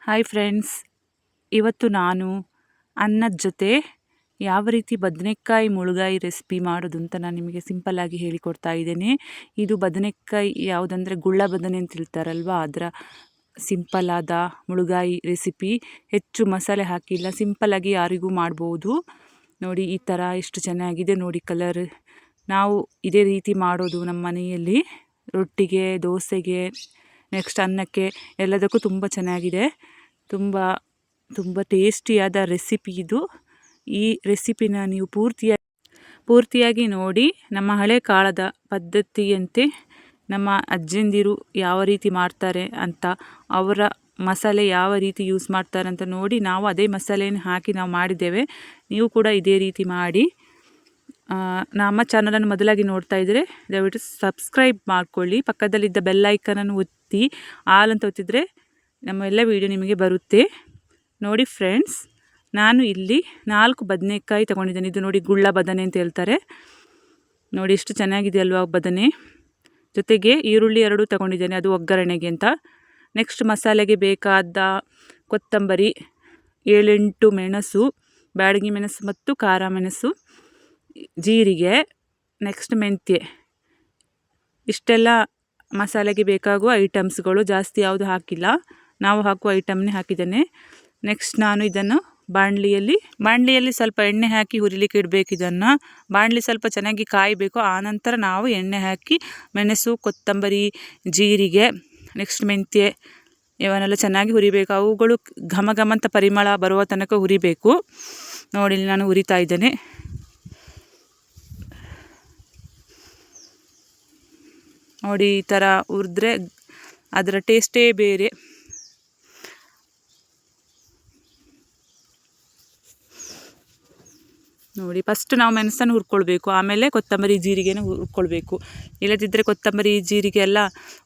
Hi friends, ಇವತ್ತು ನಾನು ಅನ್ನದ ಜೊತೆ ಯಾವ ರೀತಿ ಬದನೆಕಾಯಿ ಮುಳುಗಾಯಿ ರೆಸಿಪಿ ಮಾಡೋದು ಅಂತ ನಾನು ನಿಮಗೆ ಸಿಂಪಲ್ಲಾಗಿ ಹೇಳಿಕೊಡ್ತಾ ಇದ್ದೇನೆ. ಇದು ಬದನೆಕಾಯಿ ಯಾವುದಂದರೆ ಗುಳ್ಳ ಬದನೆ ಅಂತ ಹೇಳ್ತಾರಲ್ವ, ಅದರ ಸಿಂಪಲ್ಲಾದ ಮುಳುಗಾಯಿ ರೆಸಿಪಿ. ಹೆಚ್ಚು ಮಸಾಲೆ ಹಾಕಿಲ್ಲ, ಸಿಂಪಲ್ಲಾಗಿ ಯಾರಿಗೂ ಮಾಡ್ಬೋದು. ನೋಡಿ ಈ ಥರ ಎಷ್ಟು ಚೆನ್ನಾಗಿದೆ ನೋಡಿ ಕಲರ್. ನಾವು ಇದೇ ರೀತಿ ಮಾಡೋದು ನಮ್ಮ ಮನೆಯಲ್ಲಿ, ರೊಟ್ಟಿಗೆ, ದೋಸೆಗೆ, ನೆಕ್ಸ್ಟ್ ಅನ್ನಕ್ಕೆ ಎಲ್ಲದಕ್ಕೂ ತುಂಬ ಚೆನ್ನಾಗಿದೆ. ತುಂಬ ಟೇಸ್ಟಿಯಾದ ರೆಸಿಪಿ ಇದು. ಈ ರೆಸಿಪಿನ ನೀವು ಪೂರ್ತಿಯಾಗಿ ನೋಡಿ. ನಮ್ಮ ಹಳೆ ಕಾಲದ ಪದ್ಧತಿಯಂತೆ ನಮ್ಮ ಅಜ್ಜಂದಿರು ಯಾವ ರೀತಿ ಮಾಡ್ತಾರೆ ಅಂತ, ಅವರ ಮಸಾಲೆ ಯಾವ ರೀತಿ ಯೂಸ್ ಮಾಡ್ತಾರೆ ಅಂತ ನೋಡಿ ನಾವು ಅದೇ ಮಸಾಲೆಯನ್ನು ಹಾಕಿ ನಾವು ಮಾಡಿದ್ದೇವೆ. ನೀವು ಕೂಡ ಇದೇ ರೀತಿ ಮಾಡಿ. ನಮ್ಮ ಚಾನಲನ್ನು ಮೊದಲಾಗಿ ನೋಡ್ತಾ ಇದ್ದರೆ ದಯವಿಟ್ಟು ಸಬ್ಸ್ಕ್ರೈಬ್ ಮಾಡ್ಕೊಳ್ಳಿ. ಪಕ್ಕದಲ್ಲಿದ್ದ ಬೆಲ್ ಐಕನನ್ನು ಒತ್ತಿ ಆಲ್ ಅಂತ ಒತ್ತಿದರೆ ನಮ್ಮ ಎಲ್ಲ ವಿಡಿಯೋ ನಿಮಗೆ ಬರುತ್ತೆ. ನೋಡಿ ಫ್ರೆಂಡ್ಸ್, ನಾನು ಇಲ್ಲಿ 4 ಬದನೆಕಾಯಿ ತೊಗೊಂಡಿದ್ದೇನೆ. ಇದು ನೋಡಿ ಗುಳ್ಳ ಬದನೆ ಅಂತ ಹೇಳ್ತಾರೆ. ನೋಡಿ ಎಷ್ಟು ಚೆನ್ನಾಗಿದೆ ಅಲ್ವಾ ಬದನೆ. ಜೊತೆಗೆ ಈರುಳ್ಳಿ 2 ತೊಗೊಂಡಿದ್ದೇನೆ, ಅದು ಒಗ್ಗರಣೆಗೆ ಅಂತ. ನೆಕ್ಸ್ಟ್ ಮಸಾಲೆಗೆ ಬೇಕಾದ ಕೊತ್ತಂಬರಿ, 7-8 ಮೆಣಸು, ಬ್ಯಾಡಗಿ ಮೆಣಸು ಮತ್ತು ಖಾರ ಮೆಣಸು, ಜೀರಿಗೆ, ನೆಕ್ಸ್ಟ್ ಮೆಂತ್ಯ. ಇಷ್ಟೆಲ್ಲ ಮಸಾಲೆಗೆ ಬೇಕಾಗುವ ಐಟಮ್ಸ್ಗಳು. ಜಾಸ್ತಿ ಯಾವುದು ಹಾಕಿಲ್ಲ, ನಾವು ಹಾಕುವ ಐಟಮ್ನೇ ಹಾಕಿದ್ದೇನೆ. ನೆಕ್ಸ್ಟ್ ನಾನು ಇದನ್ನು ಬಾಣಲಿಯಲ್ಲಿ ಸ್ವಲ್ಪ ಎಣ್ಣೆ ಹಾಕಿ ಹುರಿಲಿಕ್ಕೆ ಇಡಬೇಕು. ಇದನ್ನು ಬಾಣಲಿ ಸ್ವಲ್ಪ ಚೆನ್ನಾಗಿ ಕಾಯಬೇಕು. ಆನಂತರ ನಾವು ಎಣ್ಣೆ ಹಾಕಿ ಮೆಣಸು, ಕೊತ್ತಂಬರಿ, ಜೀರಿಗೆ, ನೆಕ್ಸ್ಟ್ ಮೆಂತ್ಯ ಇವನ್ನೆಲ್ಲ ಚೆನ್ನಾಗಿ ಹುರಿಬೇಕು. ಅವುಗಳು ಘಮ ಘಮ ಅಂತ ಪರಿಮಳ ಬರುವ ತನಕ ಹುರಿಬೇಕು. ನೋಡಿ ನಾನು ಹುರಿತಾ ಇದ್ದೇನೆ. ನೋಡಿ ಈ ಥರ ಹುರಿದ್ರೆ ಅದರ ಟೇಸ್ಟೇ ಬೇರೆ. ನೋಡಿ ಫಸ್ಟ್ ನಾವು ಮೆಣಸನ್ನು ಹುರ್ಕೊಳ್ಬೇಕು, ಆಮೇಲೆ ಕೊತ್ತಂಬರಿ ಜೀರಿಗೆನ ಹುರ್ಕೊಳ್ಬೇಕು. ಇಲ್ಲದಿದ್ದರೆ ಕೊತ್ತಂಬರಿ ಜೀರಿಗೆ ಎಲ್ಲ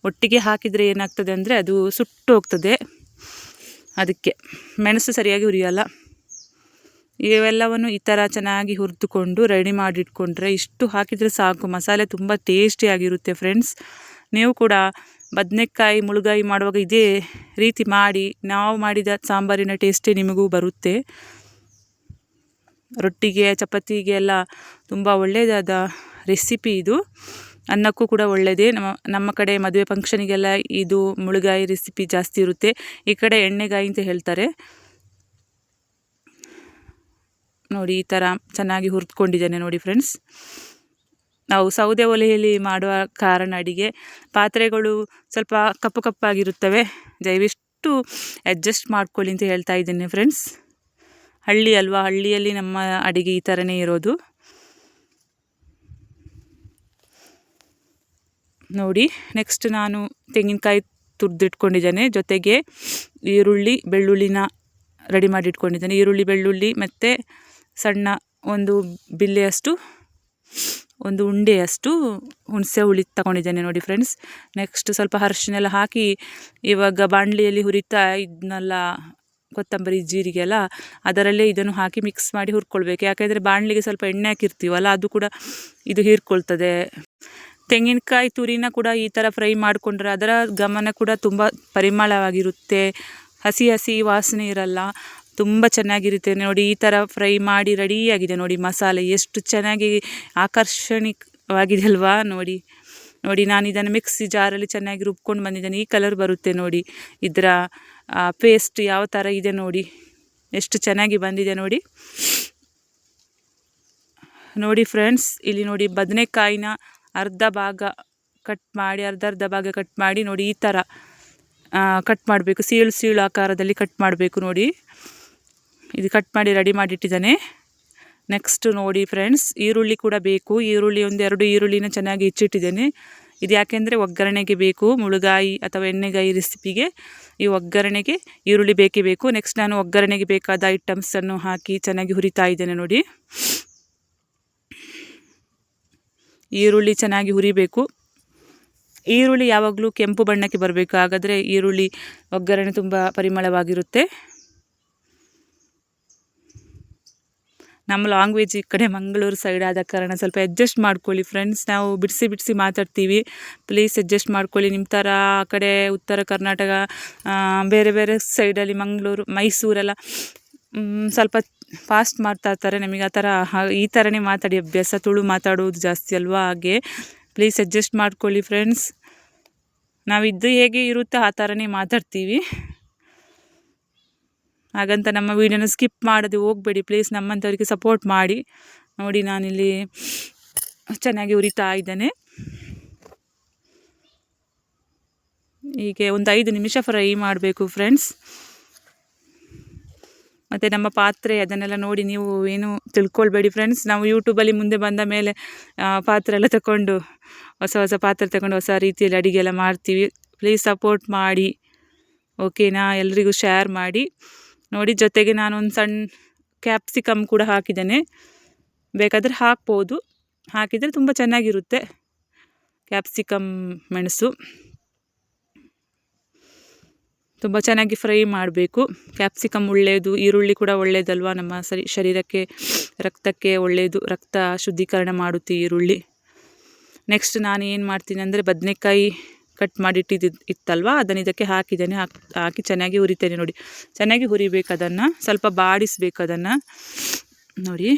ಒಟ್ಟಿಗೆ ಹಾಕಿದರೆ ಏನಾಗ್ತದೆ ಅಂದರೆ ಅದು ಸುಟ್ಟು ಹೋಗ್ತದೆ. ಅದಕ್ಕೆ ಮೆಣಸು ಸರಿಯಾಗಿ ಹುರಿಯಲ್ಲ. ಇವೆಲ್ಲವನ್ನು ಈ ಥರ ಚೆನ್ನಾಗಿ ಹುರಿದುಕೊಂಡು ರೆಡಿ ಮಾಡಿಟ್ಕೊಂಡ್ರೆ ಇಷ್ಟು ಹಾಕಿದರೆ ಸಾಕು. ಮಸಾಲೆ ತುಂಬ ಟೇಸ್ಟಿಯಾಗಿರುತ್ತೆ ಫ್ರೆಂಡ್ಸ್. ನೀವು ಕೂಡ ಬದನೆಕಾಯಿ ಮುಳುಗಾಯಿ ಮಾಡುವಾಗ ಇದೇ ರೀತಿ ಮಾಡಿ. ನಾವು ಮಾಡಿದ ಸಾಂಬಾರಿನ ಟೇಸ್ಟೇ ನಿಮಗೂ ಬರುತ್ತೆ. ರೊಟ್ಟಿಗೆ, ಚಪಾತಿಗೆ ಎಲ್ಲ ತುಂಬ ಒಳ್ಳೆಯದಾದ ರೆಸಿಪಿ ಇದು. ಅನ್ನಕ್ಕೂ ಕೂಡ ಒಳ್ಳೆಯದೇ. ನಮ್ಮ ಕಡೆ ಮದುವೆ ಫಂಕ್ಷನಿಗೆಲ್ಲ ಇದು ಮುಳುಗಾಯಿ ರೆಸಿಪಿ ಜಾಸ್ತಿ ಇರುತ್ತೆ. ಈ ಕಡೆ ಎಣ್ಣೆಗಾಯಿ ಅಂತ ಹೇಳ್ತಾರೆ. ನೋಡಿ ಈ ಥರ ಚೆನ್ನಾಗಿ ಹುರಿದುಕೊಂಡಿದ್ದೇನೆ ನೋಡಿ ಫ್ರೆಂಡ್ಸ್. ನಾವು ಸೌದೆ ಒಲೆಯಲ್ಲಿ ಮಾಡುವ ಕಾರಣ ಅಡಿಗೆ ಪಾತ್ರೆಗಳು ಸ್ವಲ್ಪ ಕಪ್ಪು ಕಪ್ಪಾಗಿರುತ್ತವೆ. ದಯವಿಟ್ಟು ಅಡ್ಜಸ್ಟ್ ಮಾಡ್ಕೊಳ್ಳಿ ಅಂತ ಹೇಳ್ತಾ ಇದ್ದೇನೆ ಫ್ರೆಂಡ್ಸ್. ಹಳ್ಳಿ ಅಲ್ವಾ, ಹಳ್ಳಿಯಲ್ಲಿ ನಮ್ಮ ಅಡಿಗೆ ಈ ಥರನೇ ಇರೋದು. ನೋಡಿ ನೆಕ್ಸ್ಟ್ ನಾನು ತೆಂಗಿನಕಾಯಿ ತುರಿದಿಟ್ಕೊಂಡಿದ್ದೇನೆ. ಜೊತೆಗೆ ಈರುಳ್ಳಿ, ಬೆಳ್ಳುಳ್ಳಿನ ರೆಡಿ ಮಾಡಿ ಇಟ್ಕೊಂಡಿದ್ದೇನೆ. ಈರುಳ್ಳಿ, ಬೆಳ್ಳುಳ್ಳಿ ಮತ್ತು ಸಣ್ಣ ಒಂದು ಬಿಲ್ಲೆಯಷ್ಟು, ಒಂದು ಉಂಡೆಯಷ್ಟು ಹುಣಸೆ ಹುಳಿ ತಗೊಂಡಿದ್ದೇನೆ ನೋಡಿ ಫ್ರೆಂಡ್ಸ್. ನೆಕ್ಸ್ಟ್ ಸ್ವಲ್ಪ ಅರಿಶಿನೆಲ್ಲ ಹಾಕಿ ಇವಾಗ ಬಾಣಲಿಯಲ್ಲಿ ಹುರಿತಾ ಇದನ್ನೆಲ್ಲ ಕೊತ್ತಂಬರಿ ಜೀರಿಗೆ ಎಲ್ಲ ಅದರಲ್ಲೇ ಇದನ್ನು ಹಾಕಿ ಮಿಕ್ಸ್ ಮಾಡಿ ಹುರ್ಕೊಳ್ಬೇಕು. ಯಾಕೆಂದರೆ ಬಾಣಲಿಗೆ ಸ್ವಲ್ಪ ಎಣ್ಣೆ ಹಾಕಿರ್ತೀವಲ್ಲ, ಅದು ಕೂಡ ಇದು ಹೀರ್ಕೊಳ್ತದೆ. ತೆಂಗಿನಕಾಯಿ ತುರಿನ ಕೂಡ ಈ ಥರ ಫ್ರೈ ಮಾಡಿಕೊಂಡ್ರೆ ಅದರ ಗಮನ ಕೂಡ ತುಂಬ ಪರಿಮಳವಾಗಿರುತ್ತೆ. ಹಸಿ ಹಸಿ ವಾಸನೆ ಇರಲ್ಲ, ತುಂಬ ಚೆನ್ನಾಗಿರುತ್ತೆ. ನೋಡಿ ಈ ಥರ ಫ್ರೈ ಮಾಡಿ ರೆಡಿಯಾಗಿದೆ ನೋಡಿ. ಮಸಾಲೆ ಎಷ್ಟು ಚೆನ್ನಾಗಿ ಆಕರ್ಷಣೀಯವಾಗಿದೆ ಅಲ್ವಾ. ನೋಡಿ ನಾನು ಇದನ್ನು ಮಿಕ್ಸಿ ಜಾರಲ್ಲಿ ಚೆನ್ನಾಗಿ ರುಬ್ಕೊಂಡು ಬಂದಿದ್ದೇನೆ. ಈ ಕಲರ್ ಬರುತ್ತೆ ನೋಡಿ. ಇದರ ಪೇಸ್ಟ್ ಯಾವ ಥರ ಇದೆ ನೋಡಿ, ಎಷ್ಟು ಚೆನ್ನಾಗಿ ಬಂದಿದೆ ನೋಡಿ. ನೋಡಿ ಫ್ರೆಂಡ್ಸ್, ಇಲ್ಲಿ ನೋಡಿ ಬದನೆಕಾಯಿನ ಅರ್ಧ ಭಾಗ ಕಟ್ ಮಾಡಿ ನೋಡಿ ಈ ಥರ ಕಟ್ ಮಾಡಬೇಕು. ಸೀಳು ಆಕಾರದಲ್ಲಿ ಕಟ್ ಮಾಡಬೇಕು ನೋಡಿ. ಇದು ಕಟ್ ಮಾಡಿ ರೆಡಿ ಮಾಡಿಟ್ಟಿದ್ದಾನೆ. ನೆಕ್ಸ್ಟ್ ನೋಡಿ ಫ್ರೆಂಡ್ಸ್, ಈರುಳ್ಳಿ ಕೂಡ ಬೇಕು. ಈರುಳ್ಳಿ 1-2 ಈರುಳ್ಳಿನ ಚೆನ್ನಾಗಿ ಹೆಚ್ಚಿಟ್ಟಿದ್ದೇನೆ. ಇದು ಯಾಕೆಂದರೆ ಒಗ್ಗರಣೆಗೆ ಬೇಕು. ಮುಳುಗಾಯಿ ಅಥವಾ ಎಣ್ಣೆಗಾಯಿ ರೆಸಿಪಿಗೆ ಈ ಒಗ್ಗರಣೆಗೆ ಈರುಳ್ಳಿ ಬೇಕೇ ಬೇಕು. ನೆಕ್ಸ್ಟ್ ನಾನು ಒಗ್ಗರಣೆಗೆ ಬೇಕಾದ ಐಟಮ್ಸನ್ನು ಹಾಕಿ ಚೆನ್ನಾಗಿ ಹುರಿತಾ ಇದ್ದೇನೆ ನೋಡಿ. ಈರುಳ್ಳಿ ಚೆನ್ನಾಗಿ ಹುರಿಬೇಕು. ಈರುಳ್ಳಿ ಯಾವಾಗಲೂ ಕೆಂಪು ಬಣ್ಣಕ್ಕೆ ಬರಬೇಕು, ಹಾಗಾದರೆ ಈರುಳ್ಳಿ ಒಗ್ಗರಣೆ ತುಂಬ ಪರಿಮಳವಾಗಿರುತ್ತೆ. ನಮ್ಮ ಲ್ಯಾಂಗ್ವೇಜ್ ಈ ಕಡೆ ಮಂಗಳೂರು ಸೈಡ್ ಆದ ಕಾರಣ ಸ್ವಲ್ಪ ಅಡ್ಜಸ್ಟ್ ಮಾಡ್ಕೊಳ್ಳಿ ಫ್ರೆಂಡ್ಸ್. ನಾವು ಬಿಡಿಸಿ ಮಾತಾಡ್ತೀವಿ, ಪ್ಲೀಸ್ ಅಡ್ಜಸ್ಟ್ ಮಾಡ್ಕೊಳ್ಳಿ. ನಿಮ್ಮ ಥರ ಆ ಕಡೆ ಉತ್ತರ ಕರ್ನಾಟಕ ಬೇರೆ ಬೇರೆ ಸೈಡಲ್ಲಿ ಮಂಗಳೂರು ಮೈಸೂರೆಲ್ಲ ಸ್ವಲ್ಪ ಫಾಸ್ಟ್ ಮಾತಾಡ್ತಾರೆ. ನಮಗೆ ಆ ಥರ ಈ ಥರನೇ ಮಾತಾಡಿ ಅಭ್ಯಾಸ, ತುಳು ಮಾತಾಡೋದು ಜಾಸ್ತಿ ಅಲ್ವಾ, ಹಾಗೆ ಪ್ಲೀಸ್ ಅಡ್ಜಸ್ಟ್ ಮಾಡ್ಕೊಳ್ಳಿ ಫ್ರೆಂಡ್ಸ್. ನಾವಿದ್ದು ಹೇಗೆ ಇರುತ್ತೋ ಆ ಥರನೇ ಮಾತಾಡ್ತೀವಿ. ಹಾಗಂತ ನಮ್ಮ ವೀಡಿಯೋನ ಸ್ಕಿಪ್ ಮಾಡದೆ ಹೋಗಬೇಡಿ ಪ್ಲೀಸ್. ನಮ್ಮಂಥವ್ರಿಗೆ ಸಪೋರ್ಟ್ ಮಾಡಿ. ನೋಡಿ ನಾನಿಲ್ಲಿ ಚೆನ್ನಾಗಿ ಉರಿತಾ ಇದ್ದೇನೆ. ಹೀಗೆ ಒಂದು 5 ನಿಮಿಷ ಫ್ರೈ ಮಾಡಬೇಕು ಫ್ರೆಂಡ್ಸ್. ಮತ್ತು ನಮ್ಮ ಪಾತ್ರೆ ಅದನ್ನೆಲ್ಲ ನೋಡಿ ನೀವು ಏನು ತಿಳ್ಕೊಳ್ಬೇಡಿ ಫ್ರೆಂಡ್ಸ್. ನಾವು ಯೂಟ್ಯೂಬಲ್ಲಿ ಮುಂದೆ ಬಂದ ಮೇಲೆ ಪಾತ್ರೆ ಎಲ್ಲ ತಗೊಂಡು ಹೊಸ ಪಾತ್ರೆ ತಗೊಂಡು ಹೊಸ ರೀತಿಯಲ್ಲಿ ಅಡುಗೆ ಎಲ್ಲ ಮಾಡ್ತೀವಿ. ಪ್ಲೀಸ್ ಸಪೋರ್ಟ್ ಮಾಡಿ, ಓಕೆನಾ? ಎಲ್ರಿಗೂ ಶೇರ್ ಮಾಡಿ. ನೋಡಿ ಜೊತೆಗೆ ನಾನು ಒಂದು ಸಣ್ಣ ಕ್ಯಾಪ್ಸಿಕಮ್ ಕೂಡ ಹಾಕಿದ್ದೇನೆ, ಬೇಕಾದರೆ ಹಾಕ್ಬೋದು, ಹಾಕಿದರೆ ತುಂಬ ಚೆನ್ನಾಗಿರುತ್ತೆ. ಕ್ಯಾಪ್ಸಿಕಮ್ ಮೆಣಸು ತುಂಬ ಚೆನ್ನಾಗಿ ಫ್ರೈ ಮಾಡಬೇಕು. ಕ್ಯಾಪ್ಸಿಕಮ್ ಒಳ್ಳೆಯದು, ಈರುಳ್ಳಿ ಕೂಡ ಒಳ್ಳೆಯದಲ್ವ, ನಮ್ಮ ಶರೀರಕ್ಕೆ ರಕ್ತಕ್ಕೆ ಒಳ್ಳೆಯದು, ರಕ್ತ ಶುದ್ಧೀಕರಣ ಮಾಡುತ್ತೆ ಈರುಳ್ಳಿ. ನೆಕ್ಸ್ಟ್ ನಾನು ಏನು ಮಾಡ್ತೀನಿ ಅಂದರೆ ಬದನೆಕಾಯಿ ಕಟ್ ಇತ್ತಲ್ವ, ಅದನ್ನು ಇದಕ್ಕೆ ಹಾಕಿದ್ದೇನೆ. ಹಾಕಿ ಚೆನ್ನಾಗಿ ಹುರಿತೇನೆ. ನೋಡಿ ಚೆನ್ನಾಗಿ ಹುರಿಬೇಕು, ಅದನ್ನು ಸ್ವಲ್ಪ ಬಾಡಿಸ್ಬೇಕು. ಅದನ್ನು ನೋಡಿ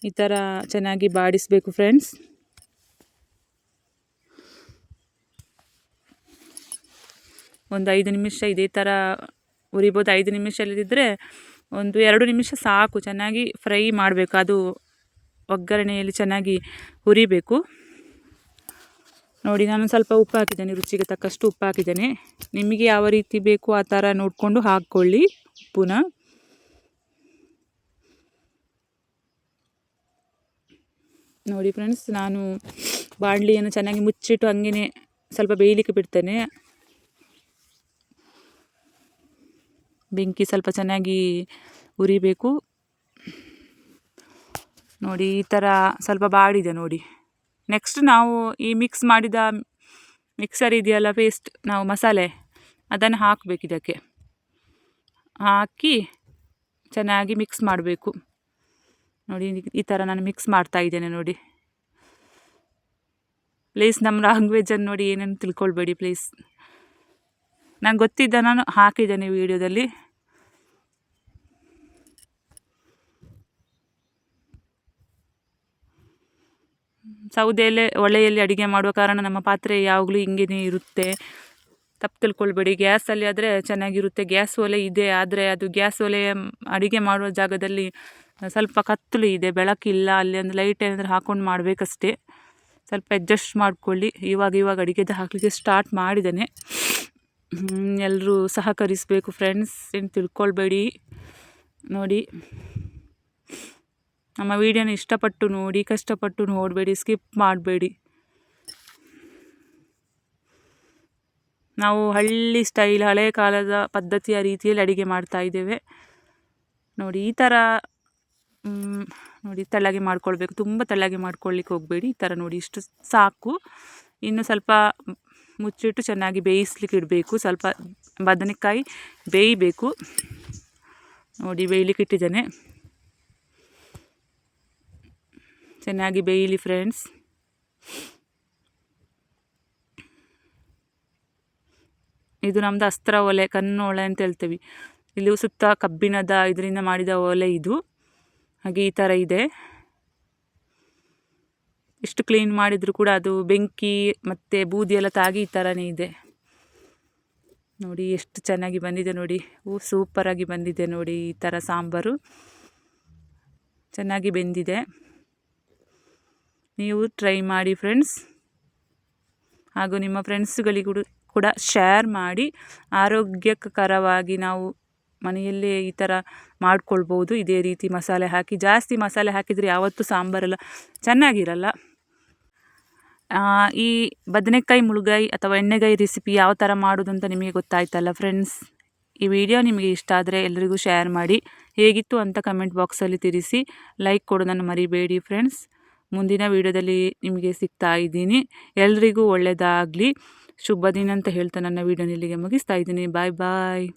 ಈ ಥರ ಚೆನ್ನಾಗಿ ಬಾಡಿಸಬೇಕು ಫ್ರೆಂಡ್ಸ್. ಒಂದು 5 ನಿಮಿಷ ಇದೇ ಥರ ಉರಿಬೋದು. 5 ನಿಮಿಷ ಇಲ್ಲದಿದ್ದರೆ ಒಂದು 2 ನಿಮಿಷ ಸಾಕು. ಚೆನ್ನಾಗಿ ಫ್ರೈ ಮಾಡಬೇಕು, ಅದು ಒಗ್ಗರಣೆಯಲ್ಲಿ ಚೆನ್ನಾಗಿ ಹುರಿಬೇಕು. ನೋಡಿ ನಾನು ಸ್ವಲ್ಪ ಉಪ್ಪು ಹಾಕಿದ್ದೇನೆ, ರುಚಿಗೆ ತಕ್ಕಷ್ಟು ಉಪ್ಪು ಹಾಕಿದ್ದೇನೆ. ನಿಮಗೆ ಯಾವ ರೀತಿ ಬೇಕು ಆ ಥರ ನೋಡಿಕೊಂಡು ಹಾಕ್ಕೊಳ್ಳಿ ಉಪ್ಪುನ. ನೋಡಿ ಫ್ರೆಂಡ್ಸ್, ನಾನು ಬಾಣಲಿಯನ್ನು ಚೆನ್ನಾಗಿ ಮುಚ್ಚಿಟ್ಟು ಹಂಗೇ ಸ್ವಲ್ಪ ಬೇಯಲಿಕ್ಕೆ ಬಿಡ್ತೇನೆ. ಬೆಂಕಿ ಸ್ವಲ್ಪ ಚೆನ್ನಾಗಿ ಉರಿಬೇಕು. ನೋಡಿ ಈ ಥರ ಸ್ವಲ್ಪ ಬಾಡಿದೆ ನೋಡಿ. ನೆಕ್ಸ್ಟ್ ನಾವು ಈ ಮಿಕ್ಸ್ ಮಾಡಿದ ಮಿಕ್ಸರ್ ಇದೆಯಲ್ಲ, ಪೇಸ್ಟ್, ನಾವು ಮಸಾಲೆ ಅದನ್ನು ಹಾಕಬೇಕು. ಇದಕ್ಕೆ ಹಾಕಿ ಚೆನ್ನಾಗಿ ಮಿಕ್ಸ್ ಮಾಡಬೇಕು. ನೋಡಿ ಈ ಥರ ನಾನು ಮಿಕ್ಸ್ ಮಾಡ್ತಾ ಇದ್ದೇನೆ. ನೋಡಿ ಪ್ಲೀಸ್ ನಮ್ಮ ಲ್ಯಾಂಗ್ವೇಜನ್ನು ನೋಡಿ ಏನೇನು ತಿಳ್ಕೊಳ್ಬೇಡಿ ಪ್ಲೀಸ್. ನಂಗೆ ಗೊತ್ತಿದ್ದ ನಾನು ಹಾಕಿದ್ದೇನೆ ವಿಡಿಯೋದಲ್ಲಿ. ಒಲೆಯಲ್ಲಿ ಅಡುಗೆ ಮಾಡುವ ಕಾರಣ ನಮ್ಮ ಪಾತ್ರೆ ಯಾವಾಗಲೂ ಹಿಂಗೇ ಇರುತ್ತೆ, ತಪ್ಪು ತಿಳ್ಕೊಳ್ಬೇಡಿ. ಗ್ಯಾಸಲ್ಲಿ ಆದರೆ ಚೆನ್ನಾಗಿರುತ್ತೆ. ಗ್ಯಾಸ್ ಒಲೆ ಇದೆ, ಆದರೆ ಅದು ಗ್ಯಾಸ್ ಒಲೆ ಅಡುಗೆ ಮಾಡುವ ಜಾಗದಲ್ಲಿ ಸ್ವಲ್ಪ ಕತ್ತಲು ಇದೆ, ಬೆಳಕಿಲ್ಲ. ಅಲ್ಲಿ ಒಂದು ಲೈಟ್ ಏನಾದರೂ ಹಾಕ್ಕೊಂಡು ಮಾಡಬೇಕಷ್ಟೇ. ಸ್ವಲ್ಪ ಅಡ್ಜಸ್ಟ್ ಮಾಡ್ಕೊಳ್ಳಿ. ಇವಾಗ ಅಡುಗೆದು ಹಾಕಲಿಕ್ಕೆ ಸ್ಟಾರ್ಟ್ ಮಾಡಿದ್ದೇನೆ. ಎಲ್ಲರೂ ಸಹಕರಿಸಬೇಕು ಫ್ರೆಂಡ್ಸ್, ಏನು ತಿಳ್ಕೊಳ್ಬೇಡಿ. ನೋಡಿ ನಮ್ಮ ವಿಡಿಯೋನ ಇಷ್ಟಪಟ್ಟು ನೋಡಿ, ಕಷ್ಟಪಟ್ಟು ನೋಡಬೇಡಿ, ಸ್ಕಿಪ್ ಮಾಡಬೇಡಿ. ನಾವು ಹಳ್ಳಿ ಸ್ಟೈಲ್, ಹಳೆ ಕಾಲದ ಪದ್ಧತಿಯ ರೀತಿಯಲ್ಲಿ ಅಡುಗೆ ಮಾಡ್ತಾ ಇದ್ದೇವೆ. ನೋಡಿ ಈ ಥರ ನೋಡಿ ತೆಳ್ಳಗೆ ಮಾಡ್ಕೊಳ್ಬೇಕು, ತುಂಬ ತೆಳ್ಳಗೆ ಮಾಡ್ಕೊಳ್ಳಿಕ್ಕೆ ಹೋಗಬೇಡಿ. ಈ ಥರ ನೋಡಿ ಇಷ್ಟು ಸಾಕು. ಇನ್ನು ಸ್ವಲ್ಪ ಮುಚ್ಚಿಟ್ಟು ಚೆನ್ನಾಗಿ ಬೇಯಿಸ್ಲಿಕ್ಕೆ ಇಡಬೇಕು. ಸ್ವಲ್ಪ ಬದನೆಕಾಯಿ ಬೇಯಬೇಕು. ನೋಡಿ ಬೇಯಲಿಕ್ಕೆ ಇಟ್ಟಿದ್ದೇನೆ, ಚೆನ್ನಾಗಿ ಬೇಯಲಿ ಫ್ರೆಂಡ್ಸ್. ಇದು ನಮ್ಮದು ಅಸ್ತ್ರ ಒಲೆ, ಕಣ್ಣು ಒಲೆ ಅಂತ ಹೇಳ್ತೇವೆ. ಇಲ್ಲಿ ಸುತ್ತ ಕಬ್ಬಿಣದ ಇದರಿಂದ ಮಾಡಿದ ಒಲೆ ಇದು. ಹಾಗೆ ಈ ಥರ ಇದೆ. ಎಷ್ಟು ಕ್ಲೀನ್ ಮಾಡಿದರೂ ಕೂಡ ಅದು ಬೆಂಕಿ ಮತ್ತು ಬೂದಿ ಎಲ್ಲ ತಾಗಿ ಈ ಥರನೇ ಇದೆ. ನೋಡಿ ಎಷ್ಟು ಚೆನ್ನಾಗಿ ಬಂದಿದೆ ನೋಡಿ, ಸೂಪರಾಗಿ ಬಂದಿದೆ ನೋಡಿ. ಈ ಥರ ಸಾಂಬಾರು ಚೆನ್ನಾಗಿ ಬೆಂದಿದೆ. ನೀವು ಟ್ರೈ ಮಾಡಿ ಫ್ರೆಂಡ್ಸ್, ಹಾಗೂ ನಿಮ್ಮ ಫ್ರೆಂಡ್ಸ್ಗಳಿಗೂ ಕೂಡ ಶೇರ್ ಮಾಡಿ. ಆರೋಗ್ಯಕರವಾಗಿ ನಾವು ಮನೆಯಲ್ಲೇ ಈ ಥರ ಮಾಡ್ಕೊಳ್ಬೋದು. ಇದೇ ರೀತಿ ಮಸಾಲೆ ಹಾಕಿ, ಜಾಸ್ತಿ ಮಸಾಲೆ ಹಾಕಿದರೆ ಯಾವತ್ತೂ ಸಾಂಬಾರೆಲ್ಲ ಚೆನ್ನಾಗಿರಲ್ಲ. ಈ ಬದನೆಕಾಯಿ ಮುಳುಗಾಯಿ ಅಥವಾ ಎಣ್ಣೆಗಾಯಿ ರೆಸಿಪಿ ಯಾವ ಥರ ಮಾಡೋದು ಅಂತ ನಿಮಗೆ ಗೊತ್ತಾಯ್ತಲ್ಲ ಫ್ರೆಂಡ್ಸ್. ಈ ವಿಡಿಯೋ ನಿಮಗೆ ಇಷ್ಟ ಆದರೆ ಎಲ್ರಿಗೂ ಶೇರ್ ಮಾಡಿ. ಹೇಗಿತ್ತು ಅಂತ ಕಮೆಂಟ್ ಬಾಕ್ಸಲ್ಲಿ ತಿಳಿಸಿ. ಲೈಕ್ ಕೊಡೋದನ್ನು ಮರಿಬೇಡಿ ಫ್ರೆಂಡ್ಸ್. ಮುಂದಿನ ವಿಡಿಯೋದಲ್ಲಿ ನಿಮಗೆ ಸಿಗ್ತಾ ಇದ್ದೀನಿ. ಎಲ್ರಿಗೂ ಒಳ್ಳೆಯದಾಗಲಿ, ಶುಭ ದಿನ ಅಂತ ಹೇಳ್ತಾ ನನ್ನ ವಿಡಿಯೋನ ಇಲ್ಲಿಗೆ ಮುಗಿಸ್ತಾ ಇದ್ದೀನಿ. ಬಾಯ್ ಬಾಯ್.